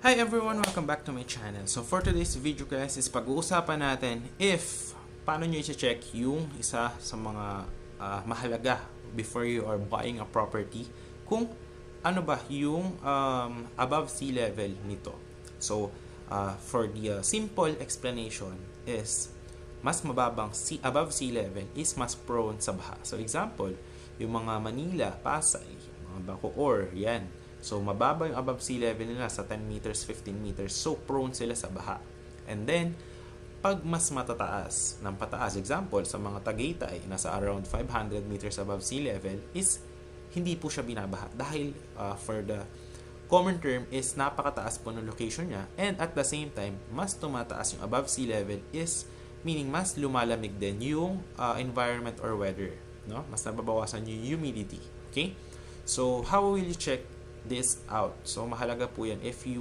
Hi everyone! Welcome back to my channel. So for today's video guys is pag-uusapan natin if paano nyo i-check yung isa sa mga mahalaga before you are buying a property, kung ano ba yung above sea level nito. So for the simple explanation is mas mababang above sea level is mas prone sa baha. So example, yung mga Manila, Pasay, mga Bacoor, yan. So, mababa yung above sea level nila sa 10 meters, 15 meters. So, prone sila sa baha. And then, pag mas matataas ng pataas, example, sa mga Tagaytay, nasa around 500 meters above sea level, is hindi po siya binabaha. Dahil for the common term is napakataas po ng location niya. And at the same time, mas tumataas yung above sea level is meaning mas lumalamig din yung environment or weather. No? Mas nababawasan yung humidity. Okay? So, how will you check this out? So, mahalaga po yan if you